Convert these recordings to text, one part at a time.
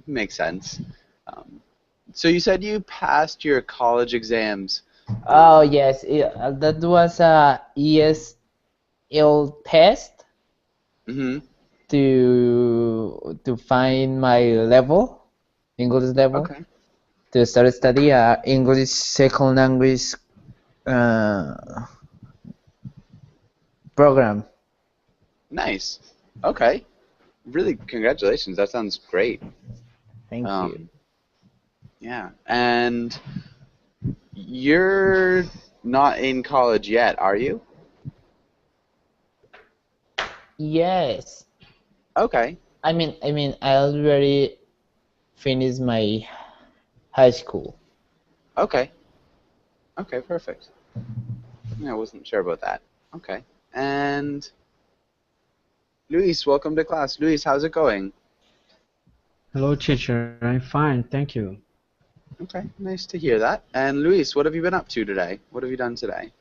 Makes sense. Um, so you said you passed your college exams. Oh Um, yes, that was a ESL test hmm to find my level, English level, Okay. to start study English second language uh, program. Nice. Okay. Really, congratulations. That sounds great. Thank you. Um, yeah. And you're not in college yet, are you? Yes, Okay. I already finished my high school. Okay. Okay, perfect. Yeah, I wasn't sure about that. Okay. And Luis, welcome to class. Luis, how's it going? Hello, teacher. I'm fine, thank you. Okay, nice to hear that. And Luis, what have you been up to today? What have you done today?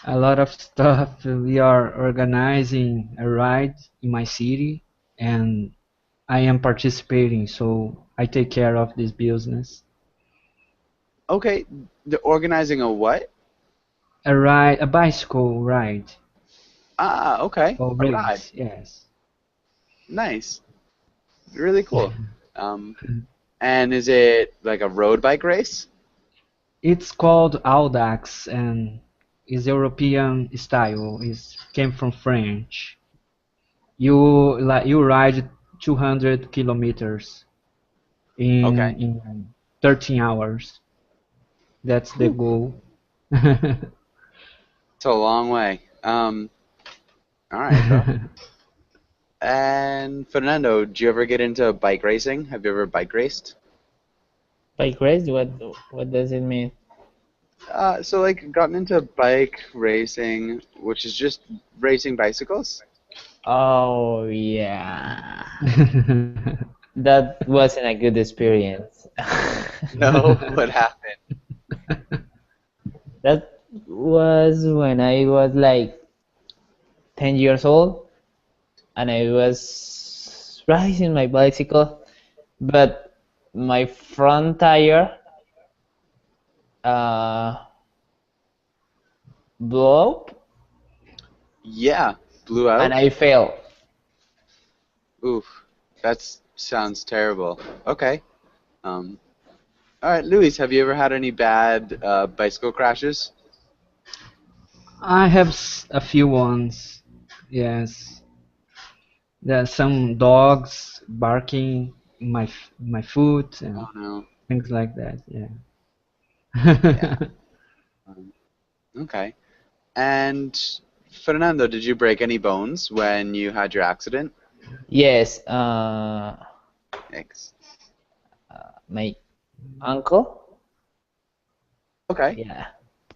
A lot of stuff. We are organizing a ride in my city, and I am participating, so I take care of this business. Okay, the organizing a what? A bicycle ride. Ah, okay. Oh, A ride. race, yes. Nice. Really cool. Um, and is it like a road bike race? It's called Audax and is European style. It came from French. You ride 200 kilometers Okay. in 13 hours. That's the Whew. goal. It's a long way. All right, though. And Fernando, do you ever get into bike racing? Have you ever bike raced? By grace, what does it mean? So like gotten into bike racing, which is just racing bicycles? Oh yeah, that wasn't a good experience. No, what happened? That was when I was like 10 years old and I was riding my bicycle, but my front tire uh, blew up Yeah, blew and out. I fell. Oof, that sounds terrible. Okay. Um, all right, Luis, have you ever had any bad bicycle crashes? I have a few ones. Yes, there's some dogs barking in my foot Oh and no. things like that. Yeah. Yeah. Um, okay. And Fernando, did you break any bones when you had your accident? Yes, Thanks. my uncle. Okay. Yeah,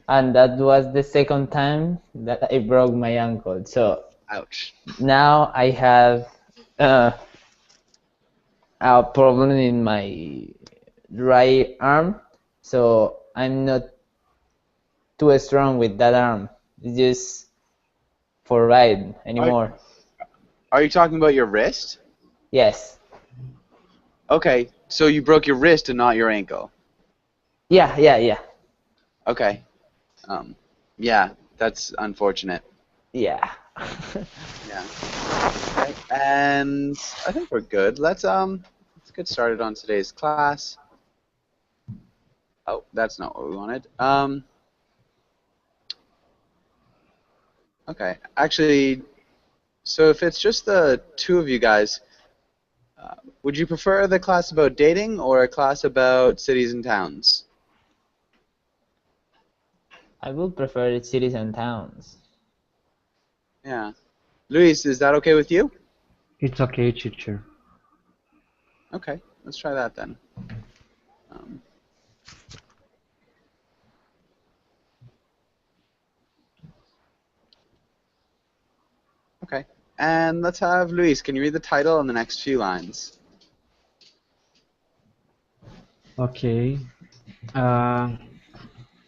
and that was the second time that I broke my ankle. So Ouch. now I have uh, a problem in my right arm, so I'm not too strong with that arm. It's just for ride Are anymore. are you talking about your wrist? Yes. Okay, so you broke your wrist and not your ankle. Yeah, yeah, yeah, Okay. Um, yeah, that's unfortunate. yeah. Yeah. Okay. And I think we're good. Let's get started on today's class. Oh, that's not what we wanted. Okay. Actually, so if it's just the two of you guys, would you prefer the class about dating or a class about cities and towns? I would prefer cities and towns. Yeah. Luis, is that okay with you? It's okay, teacher. Okay, let's try that then. Um, okay. And let's have Luis. Can you read the title and the next few lines? Okay. Uh,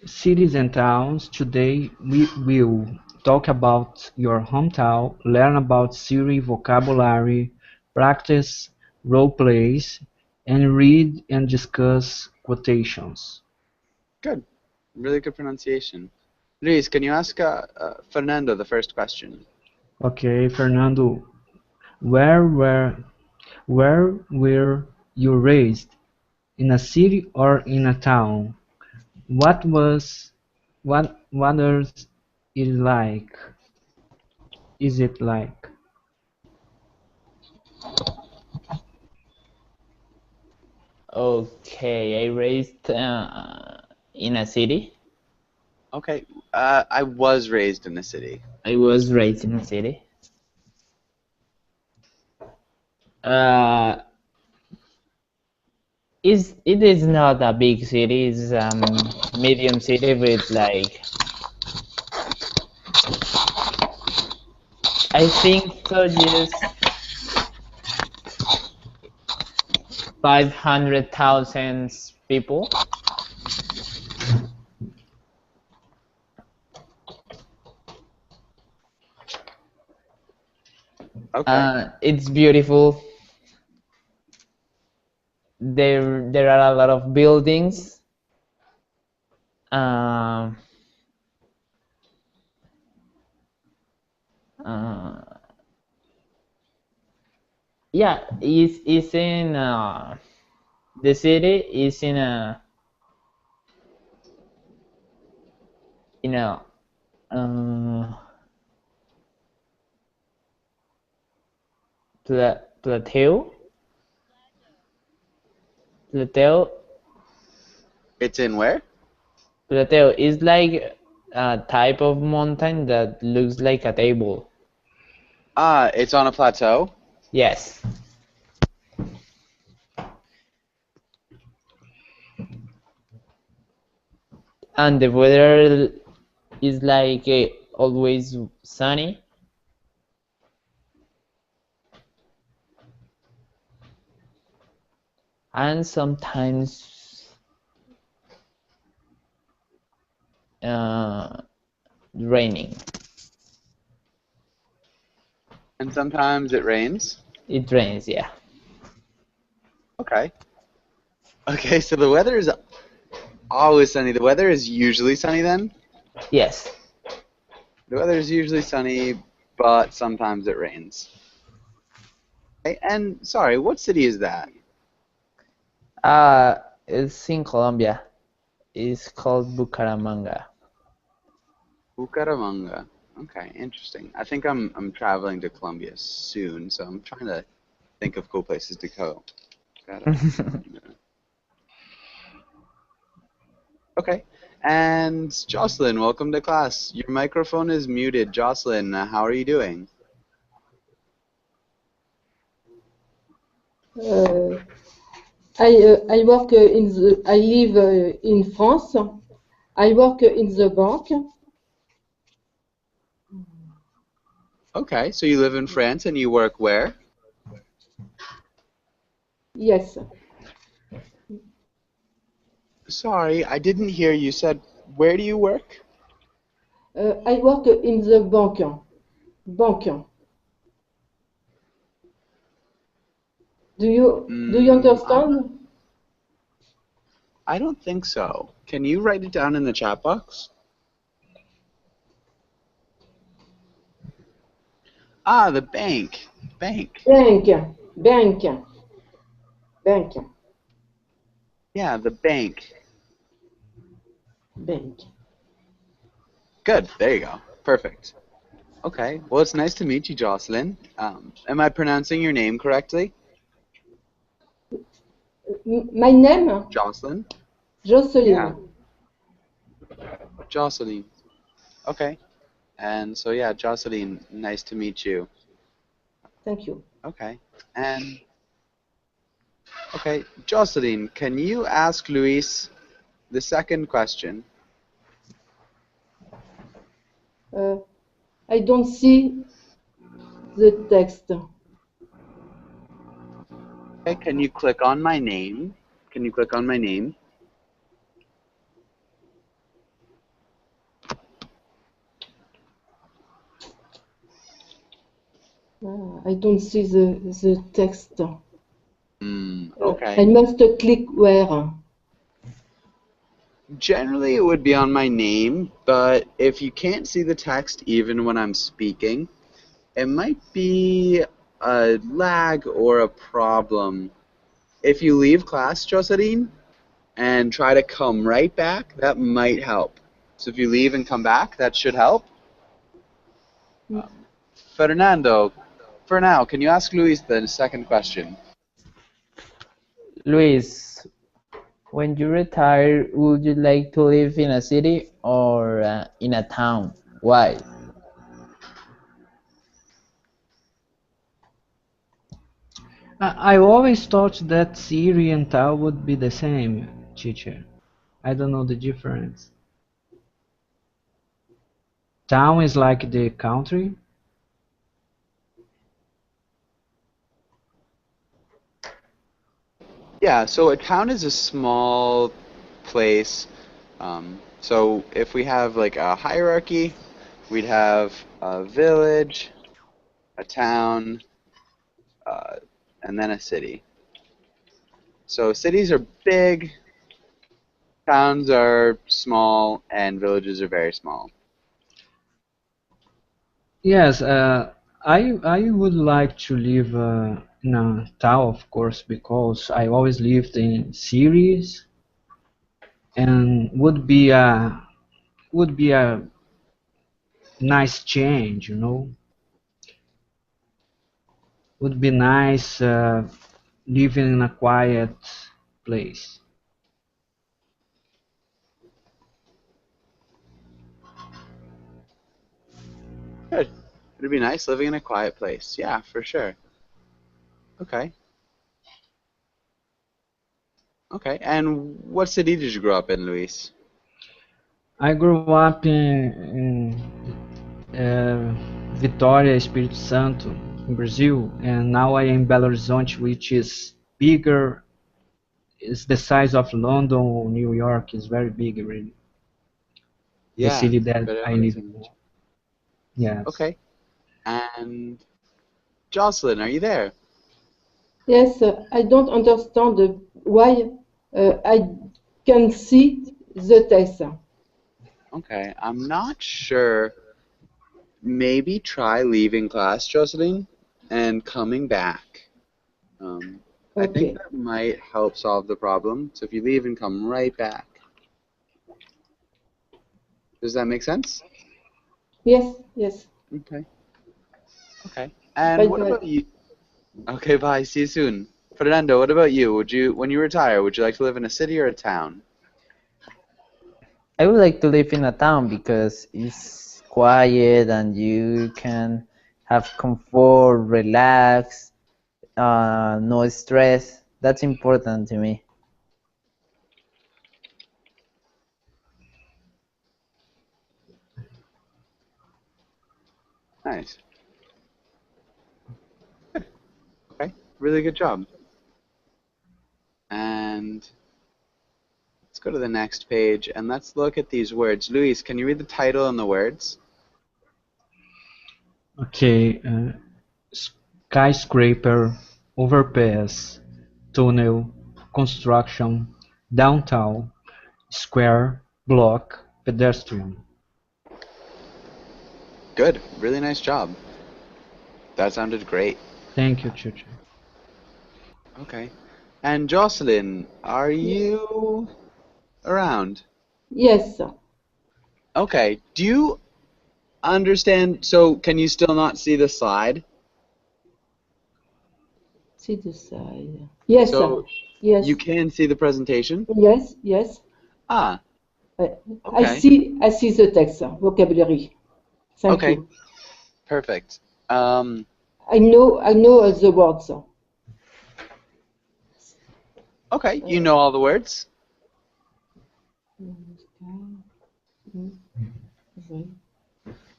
Cities and towns. Today we will talk about your hometown, learn about city vocabulary, practice role plays, and read and discuss quotations. Good. Really good pronunciation. Luis, can you ask Fernando the first question? Okay, Fernando, where were where were you raised? In a city or in a town? What is it like? Is it like? Okay, I raised in a city. Okay. I was raised in the city. I was raised in a city. Uh, it is not a big city. It's a medium city with like I think so. Just 500,000 people. Okay. It's beautiful. There are a lot of buildings. Um, uh, yeah, it's in the city is in a uh, plateau. Plateau It's in where? plateau is like a type of mountain that looks like a table. Ah, it's on a plateau. Yes. And the weather is like always sunny and sometimes uh, raining. And sometimes it rains. It rains, yeah. Okay. Okay, so the weather is always sunny. The weather is usually sunny then? Yes. The weather is usually sunny, but sometimes it rains. Okay, and sorry, what city is that? Uh, it's in Colombia. It's called Bucaramanga. Bucaramanga. Okay, interesting. I think I'm traveling to Colombia soon, so I'm trying to think of cool places to go. Bucaramanga. Okay. And Jocelyn, welcome to class. Your microphone is muted. Jocelyn, how are you doing? Uh, I work in the I live in France. I work in the bank. Okay, so you live in France and you work where? Yes. Sorry, I didn't hear you said, where do you work? I work in the bank. Bank. Do you I'm not, understand? I don't think so. Can you write it down in the chat box? Ah, the bank. Bank. Bank. Bank. Bank. Yeah, the bank. Bank. Good, there you go. Perfect. Okay, well, it's nice to meet you, Jocelyn. Am I pronouncing your name correctly? My name? Jocelyn? Yeah, Jocelyn. Jocelyn. Okay. And so, yeah, Jocelyn, nice to meet you. Thank you. Okay. And, okay, Jocelyn, can you ask Luis the second question? Uh, I don't see the text. Okay, can you click on my name? Can you click on my name? I don't see the text. I Okay. must click where? Generally, it would be on my name, but if you can't see the text even when I'm speaking, it might be a lag or a problem. If you leave class, Jocelyn, and try to come right back, that might help. So if you leave and come back, that should help. Fernando, for now, can you ask Luis the second question? Luis, when you retire, would you like to live in a city or in a town? Why? I always thought that Siri and Tao would be the same, teacher. I don't know the difference. Town is like the country. Yeah, so a town is a small place. So if we have like a hierarchy, we'd have a village, a town, uh, and then a city. So cities are big, towns are small, and villages are very small. Yes, I would like to live in a town, of course, because I always lived in cities, and would be a nice change, you know. Would be nice living in a quiet place. Good. It'd be nice living in a quiet place. Yeah, for sure. Okay. Okay. And what city did you grow up in, Luis? I grew up in Vitória, Espírito Santo, in Brazil, and now I am in Belo Horizonte, which is bigger. It's the size of London or New York. Is very big, really. The Yeah, city that Belo I live in. Horizonte. Yes. Okay. And Jocelyn, are you there? Yes, I don't understand why I can see the text. Okay. I'm not sure. Maybe try leaving class, Jocelyn, and coming back. I think Okay. that might help solve the problem. So if you leave and come right back. Does that make sense? Yes, yes. Okay. Okay. And Bye what bye. about you? Okay, bye. See you soon. Fernando, what about you? When you retire, would you like to live in a city or a town? I would like to live in a town because it's quiet and you can have comfort, relax, no stress. That's important to me. Nice. Okay. Really good job. And let's go to the next page and let's look at these words. Luis, can you read the title and the words? Okay. Skyscraper, overpass, tunnel, construction, downtown, square, block, pedestrian. Good. Really nice job. That sounded great. Thank you, teacher. Okay. And Jocelyn, are you around? Yes, Okay. Do you understand? So, can you still not see the slide? see the side. Yes, So, you yes, can see the presentation? yes, yes. Ah, I, okay. I see the text, vocabulary. Thank Okay, you. perfect. I know the words. Okay, you know all the words?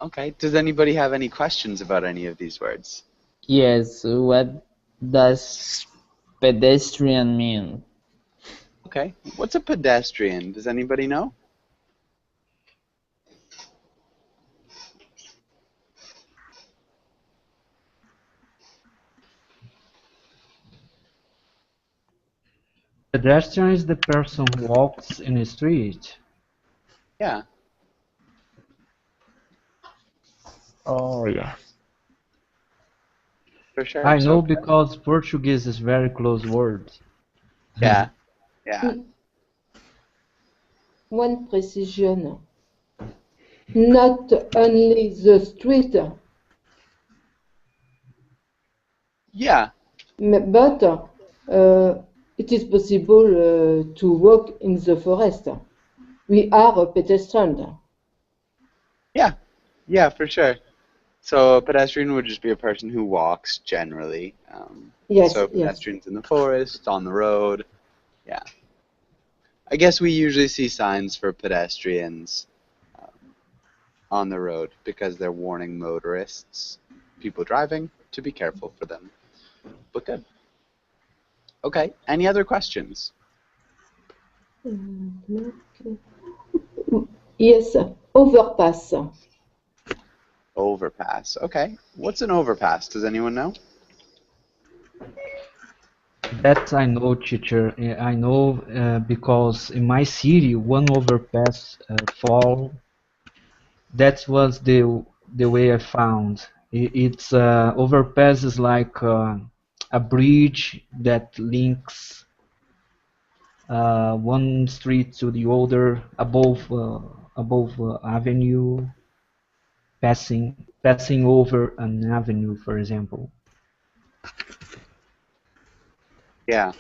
Okay. Does anybody have any questions about any of these words? Yes, what does pedestrian mean? Okay. What's a pedestrian? Does anybody know? Pedestrian is the person who walks in the street. Yeah, Oh yeah. for sure. I So know because Portuguese is very close word. yeah, yeah, Mm, One precision. Not only the street, yeah, but it is possible to walk in the forest. We are a pedestrian. yeah, yeah, for sure. So a pedestrian would just be a person who walks generally. Yes, So yes. pedestrians in the forest, on the road. Yeah. I guess we usually see signs for pedestrians on the road because they're warning motorists, people driving, to be careful for them. But good. Okay. Any other questions? Yes, overpass. Overpass. Okay. What's an overpass? Does anyone know? That I know, teacher. I know because in my city, one overpass fall. That was the way I found. It's overpass is like a bridge that links one street to the other above avenue, passing over an avenue, for example. Yeah.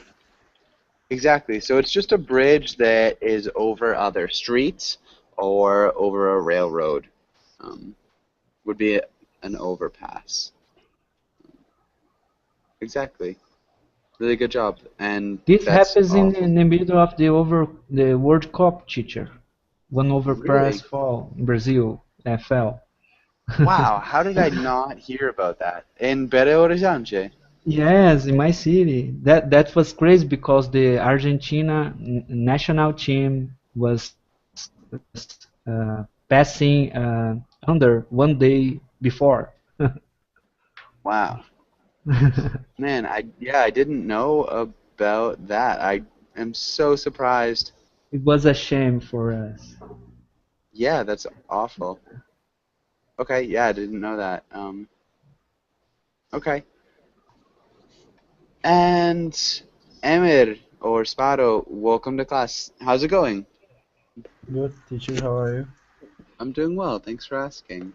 Exactly. So it's just a bridge that is over other streets or over a railroad. Um, would be an overpass. Exactly. Really good job. And This that's happens awful. in the middle of the World Cup, teacher. One overpass Really? fall in Brazil fell. Wow. How did I not hear about that? In Belo Horizonte? Yes, in my city. That was crazy because the Argentina national team was passing under one day before. Wow. Man, I didn't know about that. I am so surprised. It was a shame for us. Yeah, that's awful. Okay, yeah, I didn't know that. Okay. And Emir or Sparo, welcome to class. How's it going? Good, teacher, how are you? I'm doing well, thanks for asking.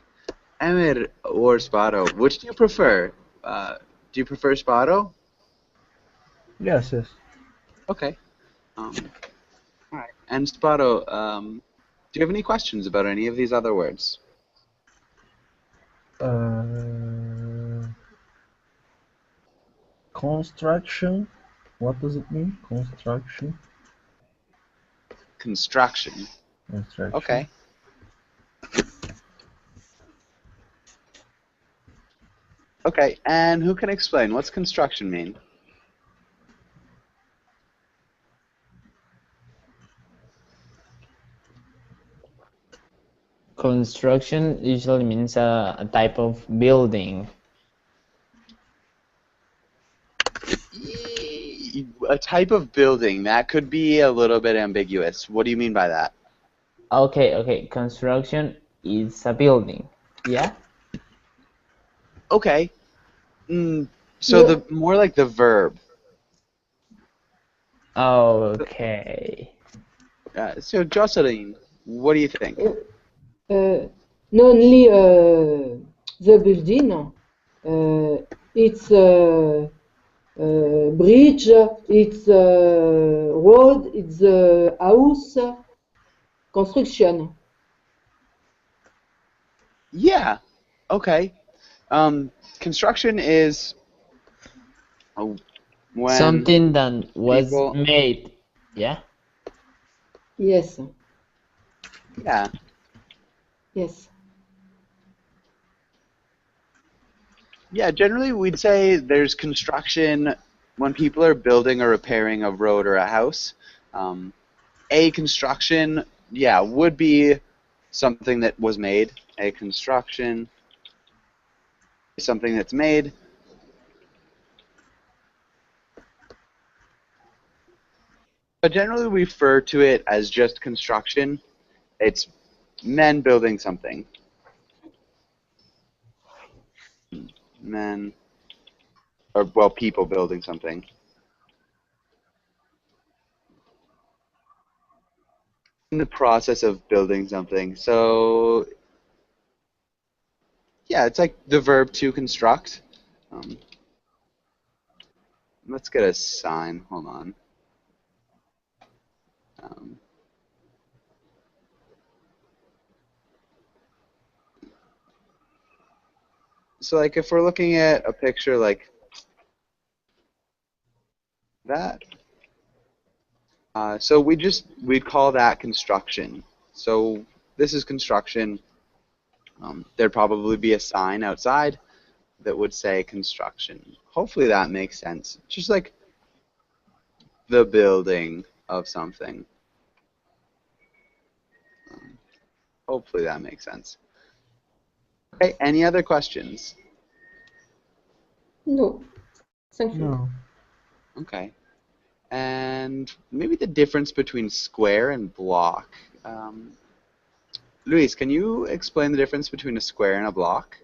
Emir or Sparo, which do you prefer? Uh, do you prefer Sparo? Yes, yes. Okay. Um, all right. And Sparo, do you have any questions about any of these other words? Uh, Construction. What does it mean? Construction. Construction. Construction. Okay. Okay. And who can explain? What's construction mean? Construction usually means a type of building. A type of building that could be a little bit ambiguous. What do you mean by that? Okay, okay. Construction is a building. Yeah? Okay. Mm, so No, the more like the verb. Okay. So Jocelyn, what do you think? uh, not only the building, it's bridge, it's road, it's house, construction. Yeah. Okay. Construction is uh, when Something that was people. made. Yeah? Yes, Yeah. yes. Yeah. Generally, we'd say there's construction when people are building or repairing a road or a house. Um, a construction, yeah, would be something that was made. A construction is something that's made. But generally we refer to it as just construction. It's men building something. Men, or well, people building something. In the process of building something. So yeah, it's like the verb to construct. Um, let's get a sign. Hold on. Um, so like if we're looking at a picture like that, so we'd call that construction. So this is construction. There'd probably be a sign outside that would say construction. Hopefully that makes sense. Just like the building of something. Hopefully that makes sense. Okay, any other questions? No, thank you. No. Okay. And maybe the difference between square and block. Luis, can you explain the difference between a square and a block?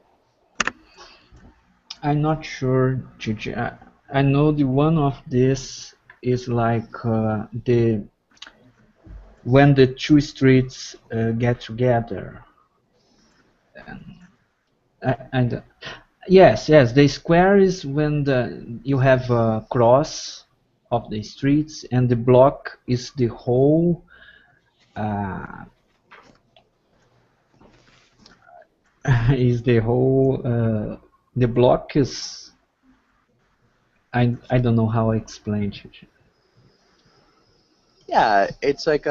I'm not sure, Gigi. I know the one of this is like the when the two streets get together. And yes, the square is when you have a cross of the streets, and the block is the whole. Uh, is the whole. The block is. I don't know how I explain it. Yeah, it's like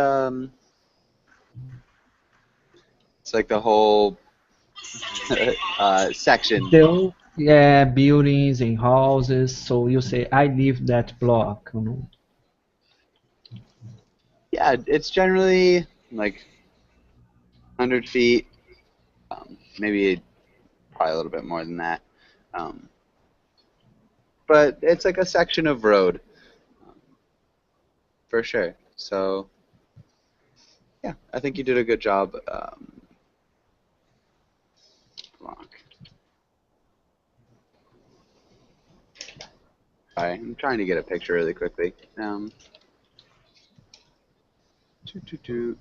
the whole section. Yeah, buildings and houses. So you say I live that block. You know? Yeah, it's generally like 100 feet, maybe probably a little bit more than that. Um, but it's like a section of road, for sure. So, yeah, I think you did a good job. Block. Sorry, I'm trying to get a picture really quickly. Toot.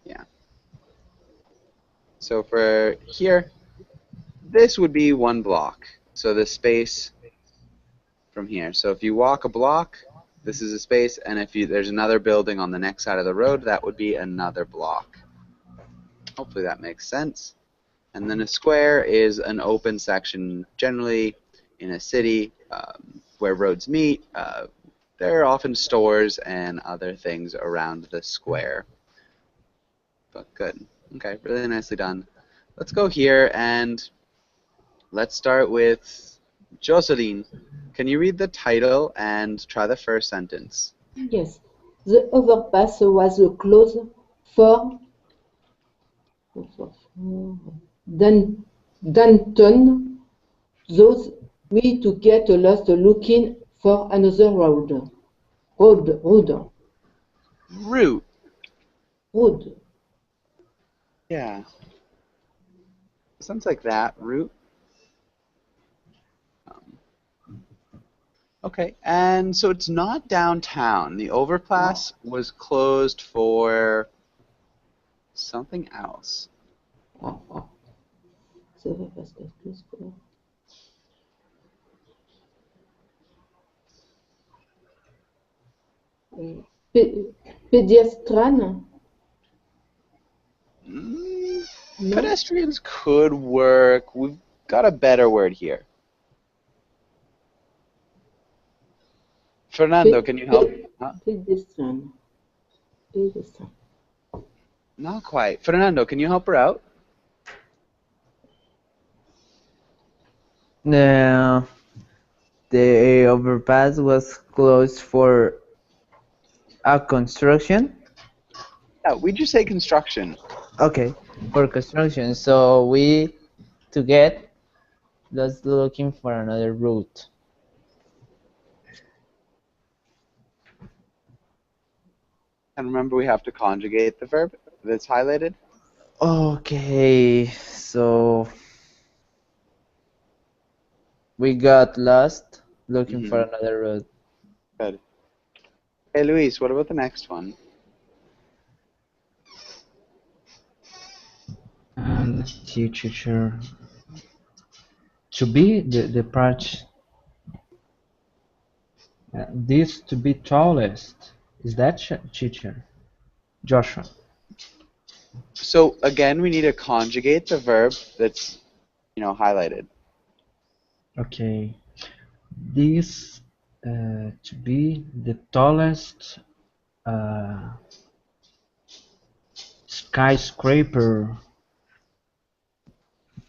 Yeah. So for here, this would be one block. So the space from here. So if you walk a block, this is a space, and if there's another building on the next side of the road, that would be another block. Hopefully that makes sense. And then a square is an open section, generally in a city where roads meet. There are often stores and other things around the square. But good. Okay, really nicely done. Let's go here and let's start with Jocelyn. Can you read the title and try the first sentence? Yes, the overpass was closed for Danton, those we to get lost looking for another road. Route. Road. Yeah. Sounds like that. Route. Um, okay, and so it's not downtown. The overpass was closed for something else. Ah, ah. The overpass was closed for pedestrian. Mm, No, pedestrians could work. We've got a better word here. Fernando, can you help? Huh? pedestrian. Pedestrian. Not quite. Fernando, can you help her out? The the overpass was closed for a construction. Yeah, we just say construction. Okay, for construction. So we to get just looking for another route. And remember, we have to conjugate the verb that's highlighted. Okay, so we got lost looking for Mm-hmm. another road. Good. Hey, Luis, what about the next one? And teacher. To be the part, this to be tallest. Is that teacher? Joshua. So again, we need to conjugate the verb that's, highlighted. Okay. This to be the tallest skyscraper.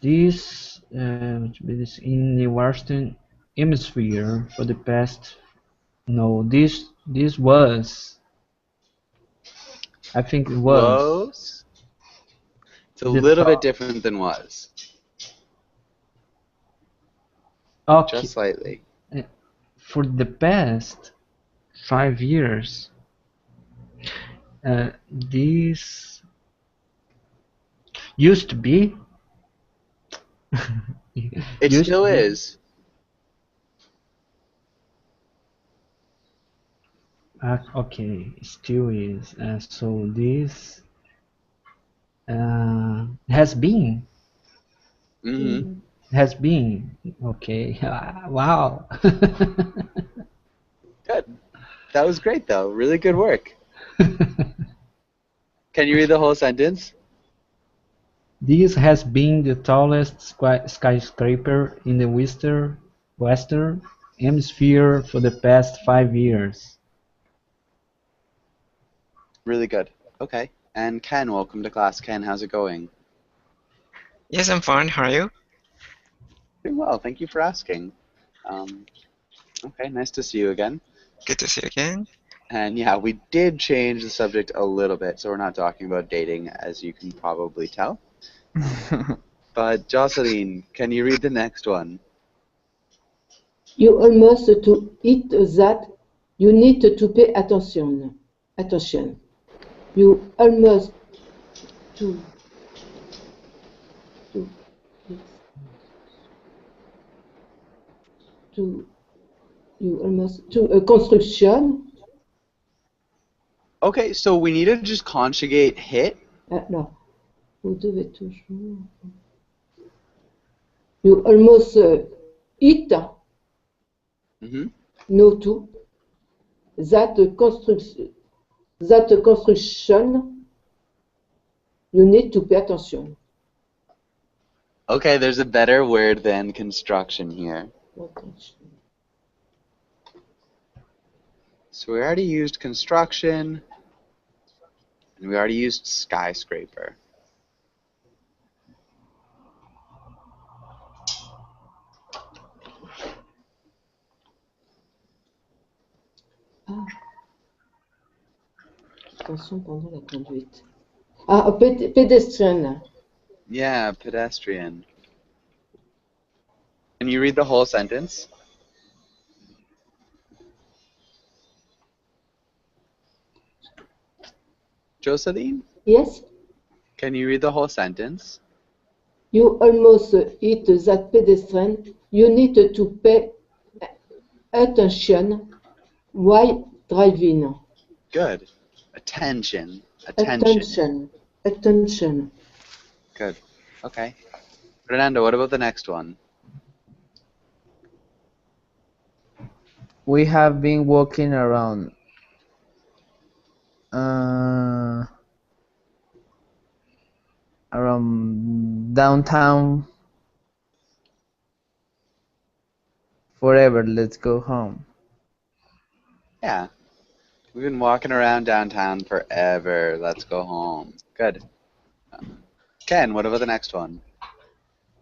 This to be this in the Western Hemisphere for the past. No, this was. I think it was Close. It's a the little bit top. different than was, just Okay, slightly. for the past 5 years, this used to be It used to still be. is. Okay, still is. So this has been Mm-hmm. has been okay. Wow. Good. That was great, though. Really good work. Can you read the whole sentence? This has been the tallest skyscraper in the Western Hemisphere for the past 5 years. Really good. Okay. And Ken, welcome to class. Ken, how's it going? Yes, I'm fine. How are you? Doing well. Thank you for asking. Um, okay, nice to see you again. Good to see you again. And yeah, we did change the subject a little bit, so we're not talking about dating, as you can probably tell. But Jocelyn, can you read the next one? You almost to eat that. You need to pay attention. Attention. You almost to to to you almost to a construction. Okay, so we need to just conjugate hit. Non. Vous devez toujours. You almost eat Mm-hmm. no to that construction. You need to pay attention. Okay, there's a better word than construction here. So we already used construction, and we already used skyscraper. Ah, attention pendant la conduite. Ah, pedestrian. Yeah, pedestrian. Can you read the whole sentence? Jocelyn, Yes, can you read the whole sentence? you almost hit that pedestrian. You need to pay attention while driving. Good. Attention. Attention. Attention. Attention. Good. Okay. Fernando, what about the next one? We have been walking around downtown forever. Let's go home. Yeah. We've been walking around downtown forever. Let's go home. Good. Ken, what about the next one?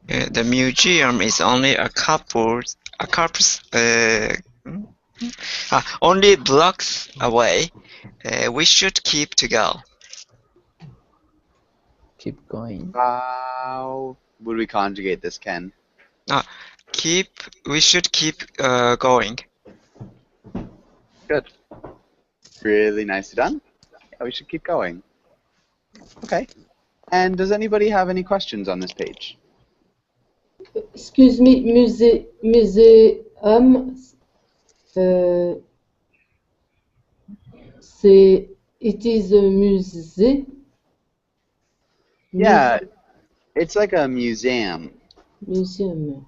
The museum is only only blocks away. We should keep to go. Keep going. How would we conjugate this, Ken? Uh, we should keep going. Good. Really nicely done. Yeah, we should keep going. Okay. And does anybody have any questions on this page? Excuse me, museum, uh, it is a musée, Yeah, muse, it's like a museum. museum.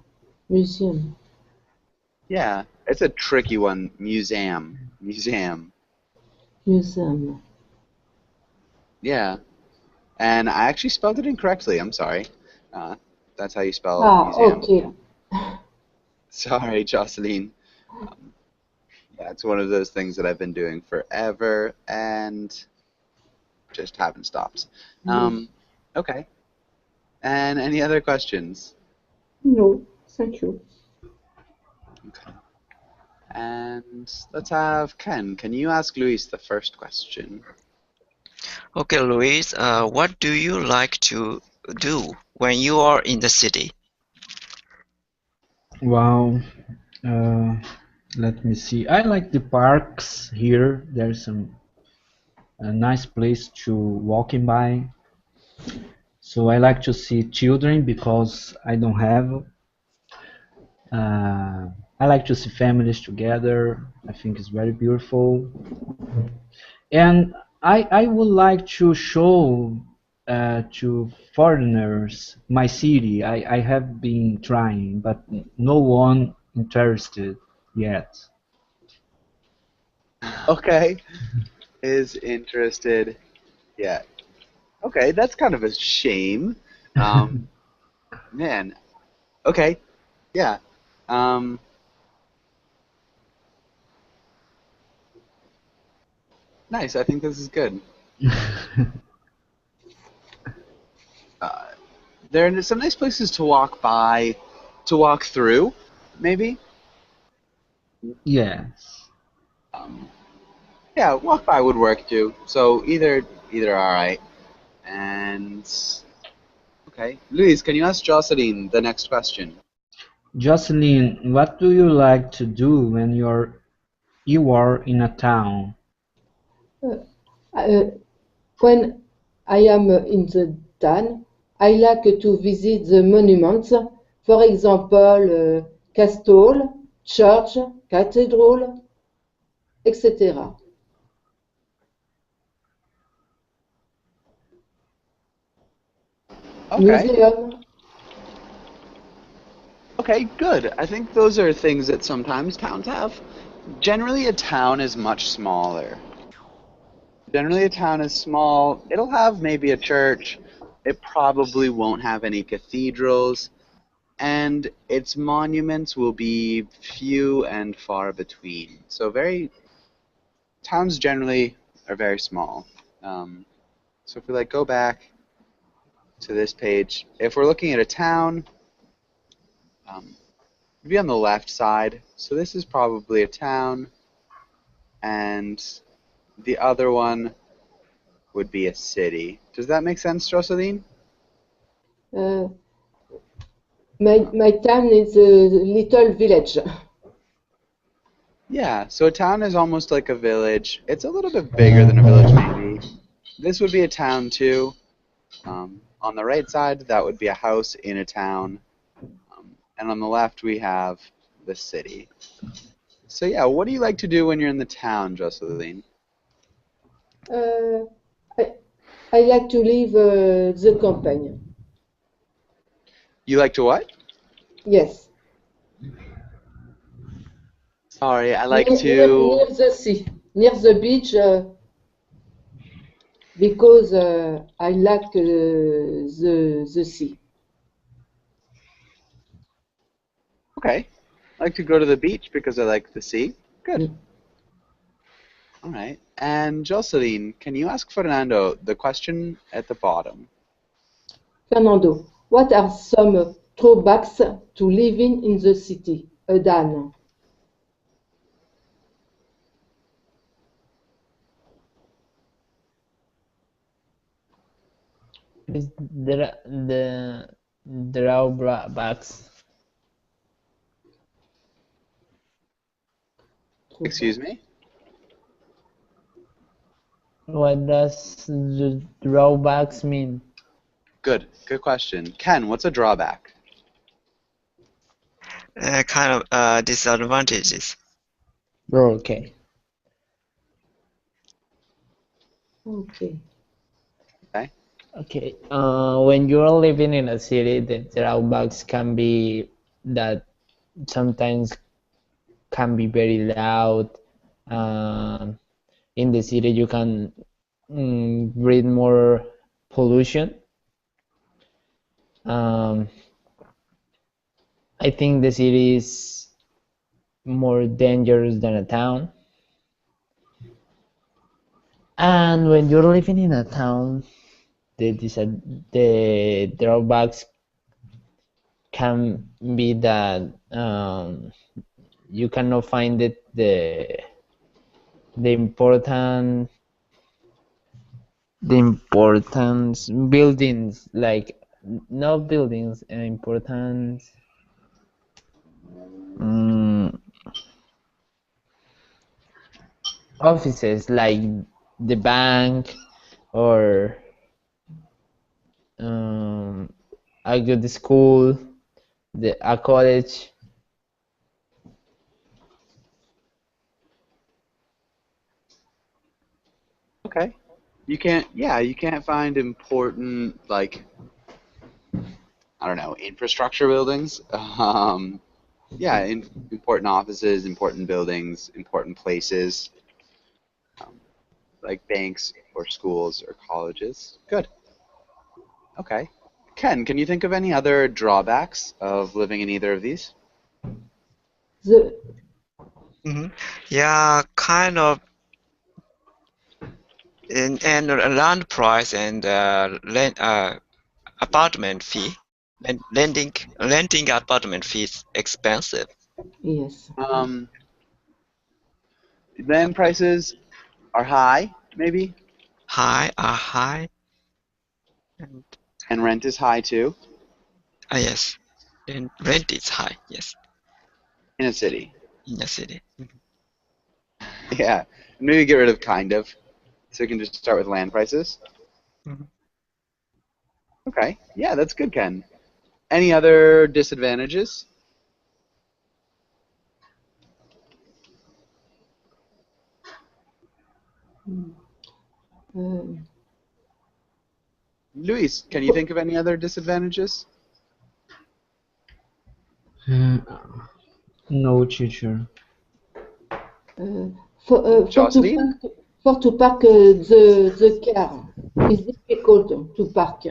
Yeah, it's a tricky one. Museum. Museum. Yeah, and I actually spelled it incorrectly. I'm sorry. Uh, that's how you spell Ah, museum. okay. Sorry, Jocelyn. Um, yeah, it's one of those things that I've been doing forever and just haven't stopped. Yes. Okay. And any other questions? No, thank you. Okay. And let's have Ken. Can you ask Luis the first question? Okay, Luis, what do you like to do when you are in the city? Well, uh, let me see. I like the parks here. There's some a nice place to walking by. So I like to see children because I don't have. Uh, I like to see families together. I think it's very beautiful. And I would like to show to foreigners my city. I have been trying, but no one interested yet. Okay. Is interested yet. Okay, that's kind of a shame. Um, man. Okay. Yeah. Um, nice. I think this is good. Uh, there are some nice places to walk by, to walk through, maybe. Yes. Um, yeah, walk by would work too. So either all right. And okay, Luis, can you ask Jocelyn the next question? Jocelyn, what do you like to do when you are in a town? Uh, uh, when I am in the town, I like to visit the monuments, for example, castle, church, cathedral, etc. Okay. Museum. Okay, good. I think those are things that sometimes towns have. Generally, a town is much smaller. Generally, a town is small. It'll have maybe a church. It probably won't have any cathedrals, and its monuments will be few and far between. So, very towns generally are very small. Um, so, if we like go back to this page, if we're looking at a town, um, it'd be on the left side. So this is probably a town, and the other one would be a city. Does that make sense, Jocelyn? Uh, my town is a little village. Yeah, so a town is almost like a village. It's a little bit bigger than a village, maybe. This would be a town too. On the right side, that would be a house in a town. And on the left, we have the city. So yeah, what do you like to do when you're in the town, Jocelyn? Uh, I, I like to leave the campaign. You like to what? Yes, Sorry, I like near to. the sea, near the beach, because I like the sea. Okay. I like to go to the beach because I like the sea. Good. Mm. All right. And Jocelyn, can you ask Fernando the question at the bottom? Fernando, what are some drawbacks to living in the city? Dan. Is the drawbacks? Excuse me? What does the drawbacks mean? Good question. Ken, what's a drawback? Kind of disadvantages. Okay. Okay. Okay. Okay. When you're living in a city, the drawbacks can be that sometimes can be very loud. Um, in the city, you can breathe more pollution. Um, I think the city is more dangerous than a town. And when you're living in a town, the drawbacks can be that you cannot find the important the importance buildings, like not buildings, important um, offices like the bank or um, a good school, a college. Okay. You can't find important, like, I don't know, infrastructure buildings. Yeah, important offices, important buildings, important places, um, like banks or schools or colleges. Good. Okay. Ken, can you think of any other drawbacks of living in either of these? The Hmm. Yeah, kind of. And land price and apartment fee. And renting apartment fee is expensive. yes. Um, Land prices are high, maybe, High, and and rent is high too yes, then rent is high. Yes, in a city. in the city. Yeah. Maybe get rid of kind of, so we can just start with land prices. Mhm. Okay. Yeah, that's good, Ken. Any other disadvantages? Uh, Luis, can you think of any other disadvantages? Uh, no, teacher. uh, for Jocelyn? to park the car is difficult to park.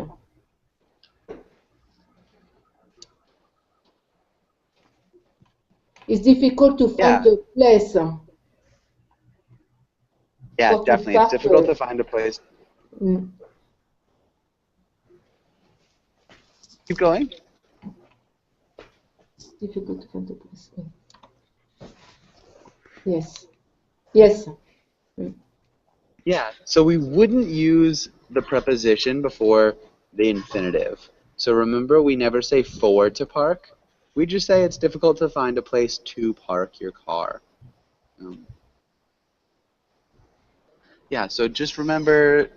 It's difficult to find Yeah. a place Yeah, for to definitely. It's park. difficult to find a place. Mm, Keep going. difficult to find a place. Yes. Yes. Mm. Yeah. So we wouldn't use the preposition before the infinitive. So remember, we never say for to park. We just say it's difficult to find a place to park your car. Um, yeah, so just remember,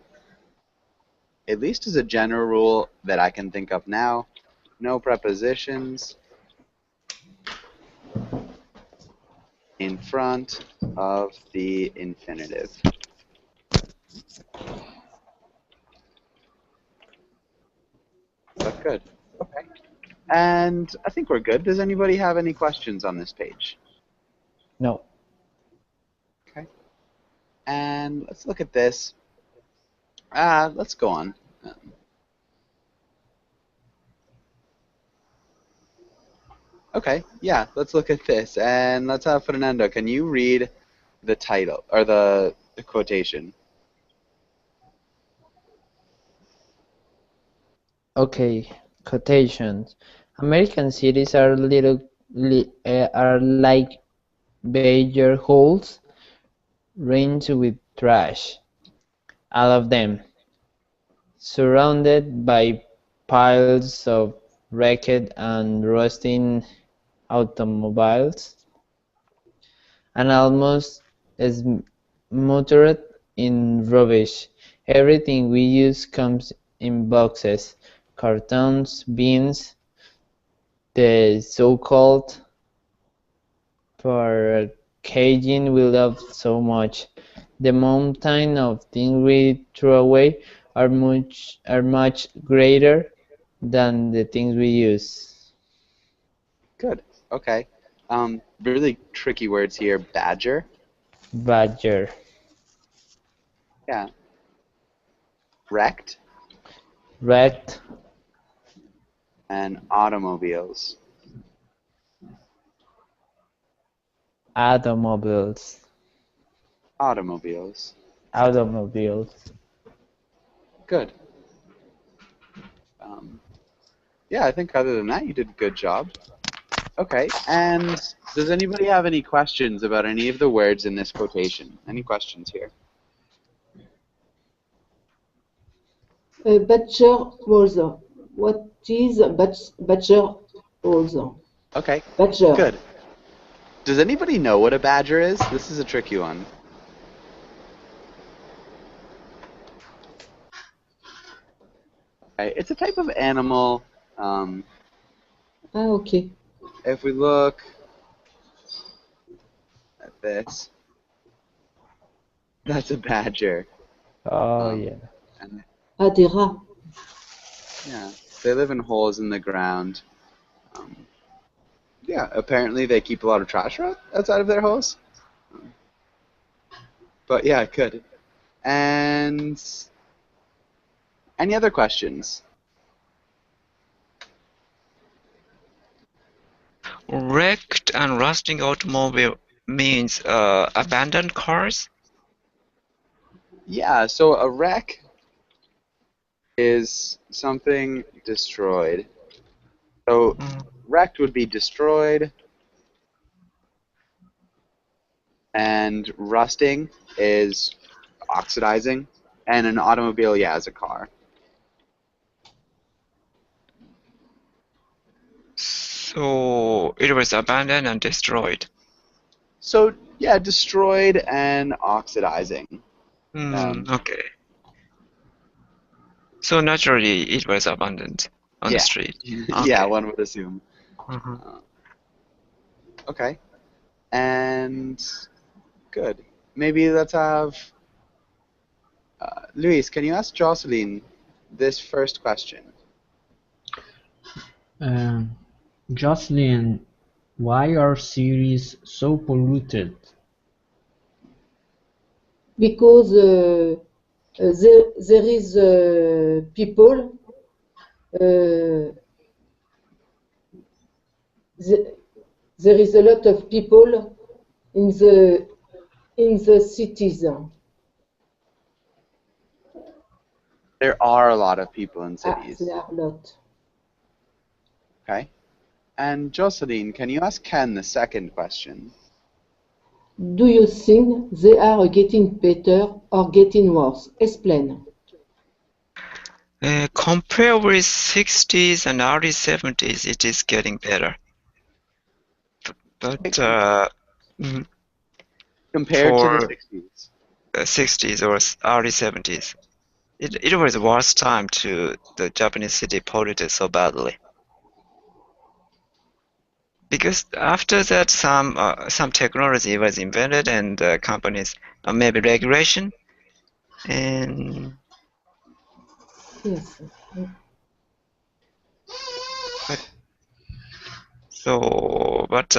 at least as a general rule that I can think of now, no prepositions in front of the infinitive. But good. Okay. And I think we're good. Does anybody have any questions on this page? No. Okay. And let's look at this. Let's go on. Um, okay, yeah, let's look at this. And let's have Fernando. Can you read the title or the quotation? Okay. Quotations. American cities are are like beige holes rinsed with trash. All of them, surrounded by piles of wrecked and rusting automobiles, and almost smothered in rubbish. Everything we use comes in boxes, cartons, bins, the so-called packaging we love so much. The mountain of things we throw away are much greater than the things we use. Good. Okay. Really tricky words here. Badger. Badger, Yeah. Wrecked wrecked, and automobiles. automobiles, Automobiles. automobiles. Good. Yeah, I think other than that, you did a good job. Okay. And does anybody have any questions about any of the words in this quotation? Any questions here? Badger also. What is badger also? Okay. Badger. Good. Does anybody know what a badger is? This is a tricky one. Okay. It's a type of animal. Um, Okay. if we look at this, that's a badger. Oh Um, yeah. and Des rats. yeah, they live in holes in the ground. Um, yeah, apparently they keep a lot of trash outside of their holes. But yeah, good. And any other questions? Wrecked and rusting automobile means abandoned cars? Yeah, so a wreck is something destroyed. So Mm. wrecked would be destroyed, and rusting is oxidizing, and an automobile, yeah, is a car. So it was abandoned and destroyed. So yeah, destroyed and oxidizing. Okay. So naturally it was abandoned on the Yeah, street. yeah, Okay. one would assume. Mhm. Uh, okay, and good. Maybe let's have Luis. Can you ask Jocelyn this first question? Um, Jocelyn, why are cities so polluted? Because there is people. Uh, the, there is a lot of people in the cities. There are a lot of people in There cities. are a lot. Okay, and Jocelyn, can you ask Ken the second question? Do you think they are getting better or getting worse? Explain. Compare with 60s and early 70s, it is getting better. But mm, Compared to the for 60s. 60s or early 70s, it was the worst time to the Japanese city polluted so badly. Because after that, some technology was invented and companies maybe regulation and Yes. but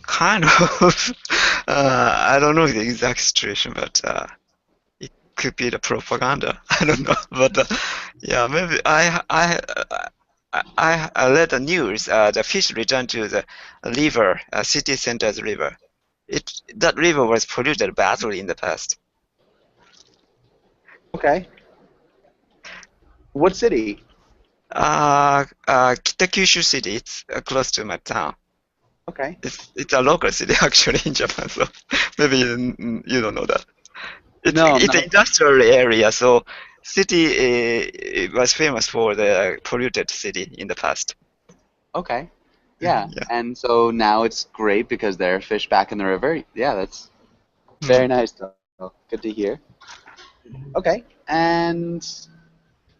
kind of I don't know the exact situation, but it could be the propaganda. I don't know, but yeah, maybe I read the news. The fish returned to the river, city center's river. That river was polluted badly in the past. Okay. What city? Kitakyushu City. It's close to my town. Okay. It's a local city actually in Japan, so maybe you don't know that. No, I'm It's an not. industrial area, so city it was famous for the polluted city in the past. Okay. Yeah. Yeah. And so now it's great because there are fish back in the river. Yeah, that's Mm. very nice. Well, good to hear. Okay, and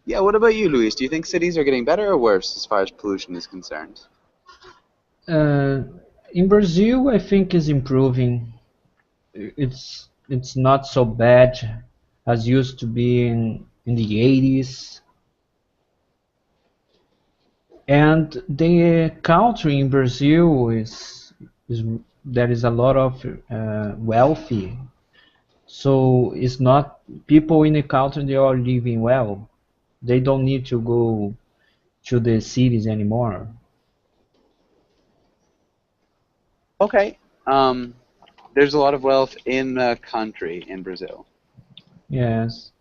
yeah, what about you, Luis? Do you think cities are getting better or worse as far as pollution is concerned? Uh, in Brazil, I think is improving. It's not so bad as used to be in the 80s. And the country in Brazil is there is a lot of wealthy. So it's not people in the country they are living well. They don't need to go to the cities anymore. Okay. There's a lot of wealth in the country in Brazil. Yes.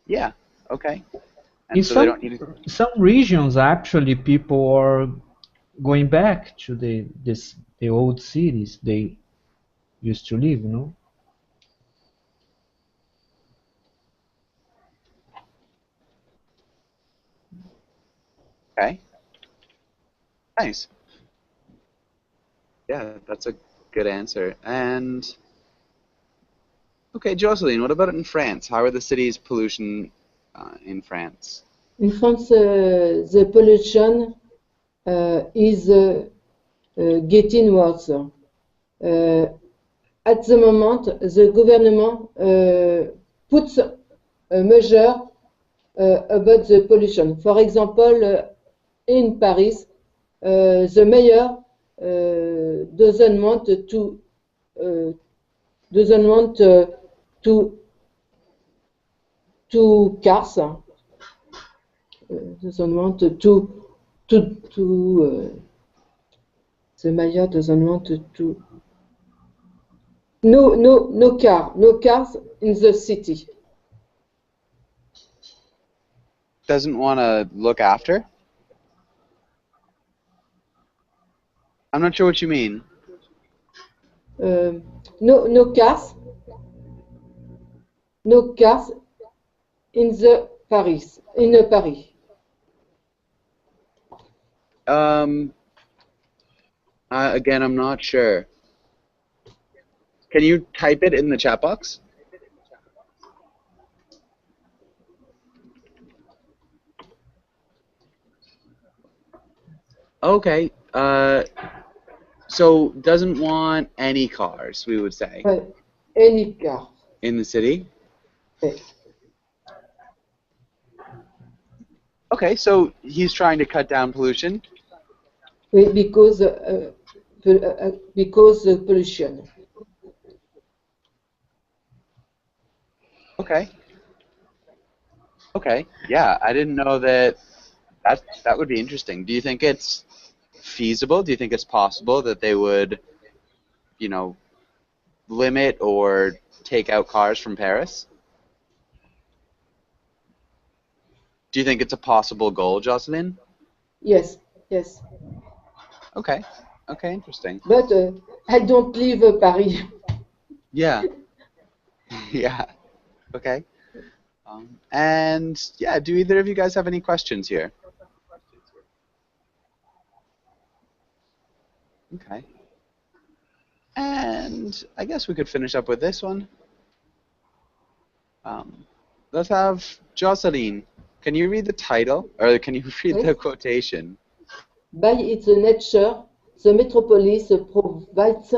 Yeah. Okay. In And so they don't need to. some regions actually people are going back to the old cities they used to live, you know. Okay. Nice. Yeah, that's a good answer. And okay, Jocelyn, what about in France? How are the cities' pollution in France? In France, the pollution is getting worse. At the moment, the government puts a measure about the pollution. For example, in Paris, the mayor doesn't want uh, to cars, doesn't want the mayor doesn't want to no cars in the city. Doesn't want to look after? I'm not sure what you mean. Uh, no cars, no cars in the Paris. Um, again, I'm not sure. Can you type it in the chat box? Okay. So doesn't want any cars, we would say, Any car. in the city. Eh, Okay, so he's trying to cut down pollution. Because pollution. Okay. Okay. Yeah, I didn't know that. That would be interesting. Do you think it's feasible? Do you think it's possible that they would, you know, limit or take out cars from Paris? Do you think it's a possible goal, Jocelyn? Yes, yes. Okay. Okay, interesting. But I don't leave Paris. Yeah. Yeah. Okay. And yeah, do either of you guys have any questions here? Okay. And I guess we could finish up with this one. Um, let's have Jocelyn. Can you read the title, or can you read the Yes. quotation? By its nature, the metropolis provides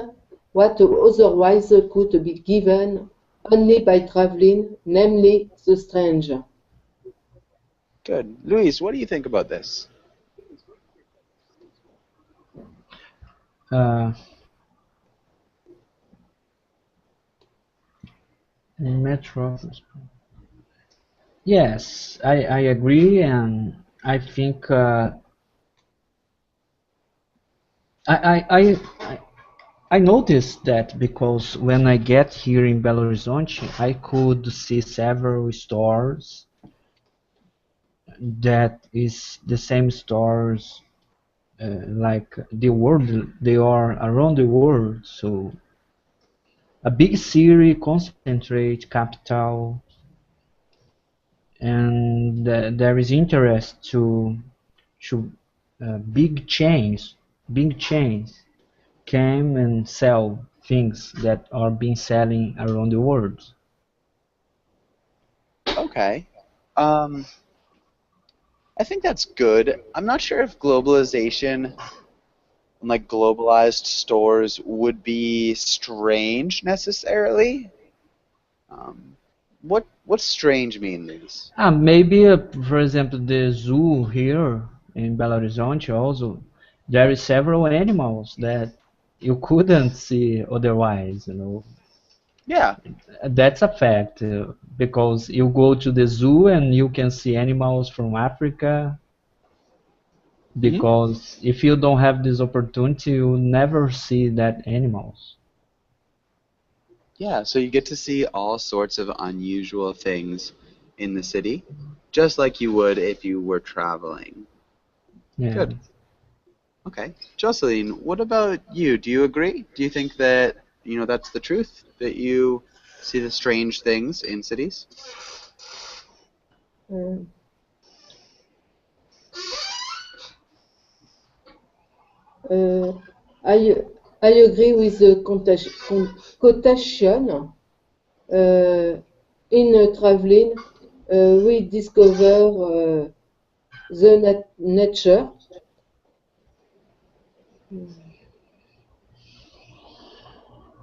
what otherwise could be given only by traveling, namely the strange. Good. Luis, what do you think about this? Uh, Metro. Yes, I agree, and I think I I noticed that because when I get here in Belo Horizonte, I could see several stores that is the same stores like the world they are around the world. So a big city concentrate capital, and there is interest to big chains came and sell. things that are being selling around the world. Okay. Um, I think that's good. I'm not sure if globalization and like globalized stores would be strange necessarily. Um, what's strange mean, Luis? Maybe, for example, the zoo here in Belo Horizonte also, there is several animals that you couldn't see otherwise, you know. Yeah. That's a fact, because you go to the zoo and you can see animals from Africa, Hmm. because if you don't have this opportunity, you never see that animals. Yeah, so you get to see all sorts of unusual things in the city, just like you would if you were traveling. Yeah. Good. Okay. Jocelyn, what about you? Do you agree? Do you think that, that's the truth, that you see the strange things in cities? Uh, uh, I I agree with the quotation. In traveling, we discover the nature.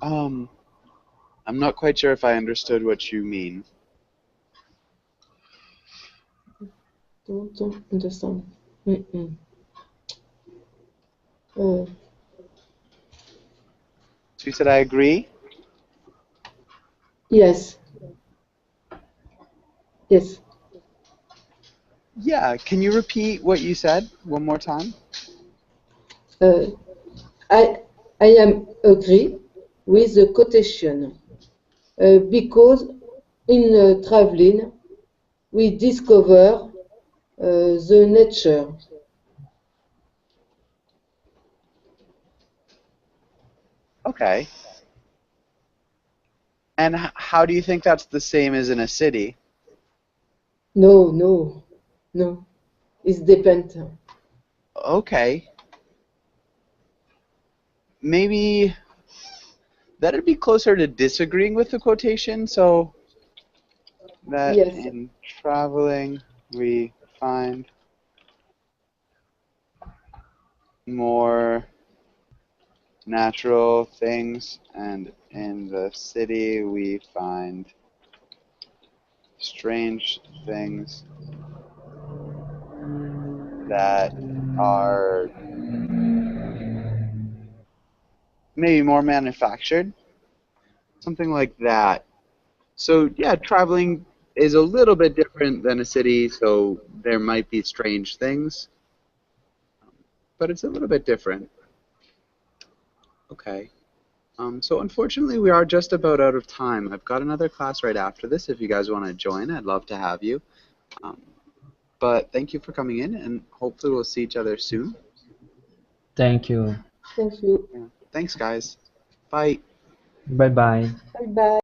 Um, I'm not quite sure if I understood what you mean. Don't understand. Mm-mm. Uh, So you said I agree? yes, yes. Yeah, can you repeat what you said one more time? Uh, I I am agree with the quotation because in traveling we discover the nature. Okay. And how do you think that's the same as in a city? No, no, no. It's depend. Okay. Maybe that'd be closer to disagreeing with the quotation, so that Yes, in traveling we find more natural things, and in the city we find strange things that are maybe more manufactured, something like that. So yeah, traveling is a little bit different than a city, so there might be strange things, but it's a little bit different. Okay. So unfortunately, we are just about out of time. I've got another class right after this. If you guys want to join, I'd love to have you. Um, but thank you for coming in, and hopefully we'll see each other soon. Thank you. thank you. Yeah. Thanks, guys. Bye. Bye bye. Bye bye.